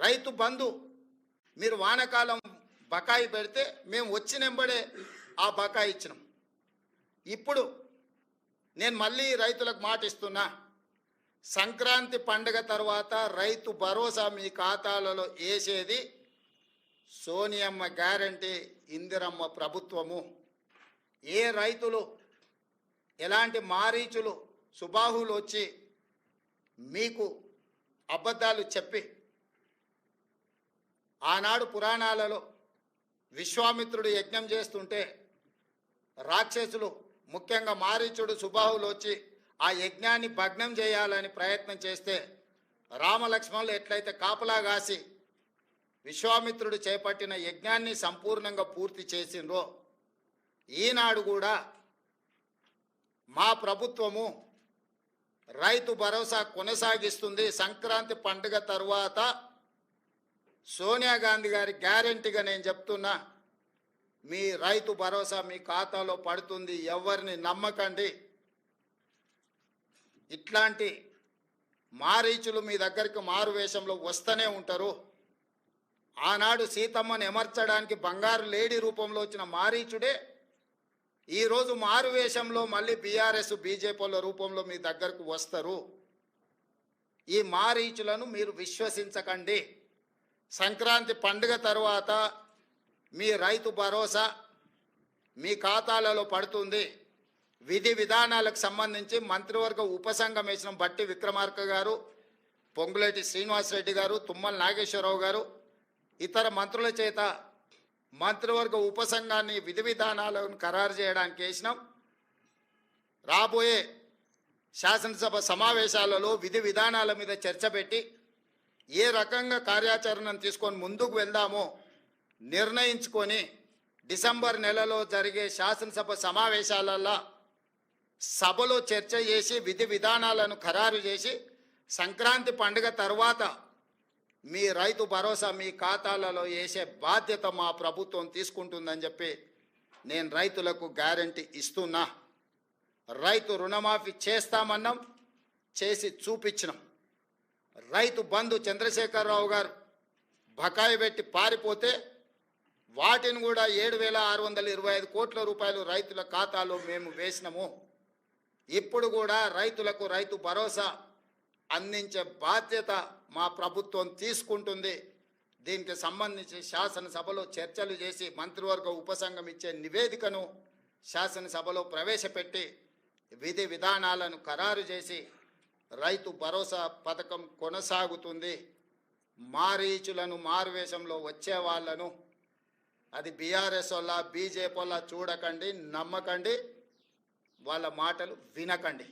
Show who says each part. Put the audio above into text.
Speaker 1: రైతు బంధు మీరు వానాకాలం బకాయి పెడితే మేము వచ్చినెంబడే ఆ బకాయి ఇచ్చినాం. ఇప్పుడు నేను మళ్ళీ రైతులకు మాట ఇస్తున్నా, సంక్రాంతి పండుగ తర్వాత రైతు భరోసా మీ ఖాతాలలో వేసేది సోనియమ్మ గ్యారంటీ, ఇందిరమ్మ ప్రభుత్వము. ఏ రైతులు ఎలాంటి మారీచులు సుబాహులు వచ్చి మీకు అబద్ధాలు చెప్పి ఆనాడు పురాణాలలో విశ్వామిత్రుడు యజ్ఞం చేస్తుంటే రాక్షసులు ముఖ్యంగా మారీచుడు సుబాహులు వచ్చి ఆ యజ్ఞాన్ని భగ్నం చేయాలని ప్రయత్నం చేస్తే రామలక్ష్మణులు ఎట్లయితే కాపలా కాసి విశ్వామిత్రుడు చేపట్టిన యజ్ఞాన్ని సంపూర్ణంగా పూర్తి చేసిండ్రో, ఈనాడు కూడా మా ప్రభుత్వము రైతు భరోసా కొనసాగిస్తుంది. సంక్రాంతి పండుగ తరువాత సోనియా గాంధీ గారి గ్యారెంటీగా నేను చెప్తున్నా, మీ రైతు భరోసా మీ ఖాతాలో పడుతుంది. ఎవరిని నమ్మకండి. ఇట్లాంటి మారీచులు మీ దగ్గరికి మారు వేషంలో వస్తూనే ఉంటారు. ఆనాడు సీతమ్మను ఎమర్చడానికి బంగారు లేడీ రూపంలో వచ్చిన మారీచుడే ఈరోజు మారు వేషంలో మళ్ళీ బీఆర్ఎస్ బీజేపీల రూపంలో మీ దగ్గరకు వస్తారు. ఈ మారీచులను మీరు విశ్వసించకండి. సంక్రాంతి పండుగ తరువాత మీ రైతు భరోసా మీ ఖాతాలలో పడుతుంది. విధి విధానాలకు సంబంధించి మంత్రివర్గ ఉపసంఘం వేసిన బట్టి విక్రమార్క గారు, పొంగులేటి శ్రీనివాసరెడ్డి గారు, తుమ్మల నాగేశ్వరరావు గారు, ఇతర మంత్రుల చేత మంత్రివర్గ ఉపసంఘాన్ని విధి విధానాలను ఖరారు చేయడానికి వేసినాం. రాబోయే శాసనసభ సమావేశాలలో విధి విధానాల మీద చర్చ పెట్టి ఏ రకంగా కార్యాచరణను తీసుకొని ముందుకు వెళ్దామో నిర్ణయించుకొని డిసెంబర్ నెలలో జరిగే శాసనసభ సమావేశాలలో సభలో చర్చ చేసి విధి విధానాలను ఖరారు చేసి సంక్రాంతి పండుగ తర్వాత మీ రైతు భరోసా మీ ఖాతాలలో వేసే బాధ్యత మా ప్రభుత్వం తీసుకుంటుందని చెప్పి నేను రైతులకు గ్యారంటీ ఇస్తున్నా. రైతు రుణమాఫీ చేస్తామన్నాం, చేసి చూపించినాం. రైతు బంధు చంద్రశేఖరరావు గారు బకాయి పెట్టి పారిపోతే వాటిని కూడా 7,625 కోట్ల రూపాయలు రైతుల ఖాతాలో మేము వేసినాము. ఇప్పుడు కూడా రైతులకు రైతు భరోసా అందించే బాధ్యత మా ప్రభుత్వం తీసుకుంటుంది. దీనికి సంబంధించి శాసనసభలో చర్చలు చేసి మంత్రివర్గ ఉపసంఘం ఇచ్చే నివేదికను శాసనసభలో ప్రవేశపెట్టి విధి విధానాలను ఖరారు చేసి రైతు భరోసా పథకం కొనసాగుతుంది. మారీచులను మారువేషంలో వచ్చే వాళ్ళను, అది బీఆర్ఎస్ వల్ల బీజేపీ వల్ల చూడకండి, నమ్మకండి, వాళ్ళ మాటలు వినకండి.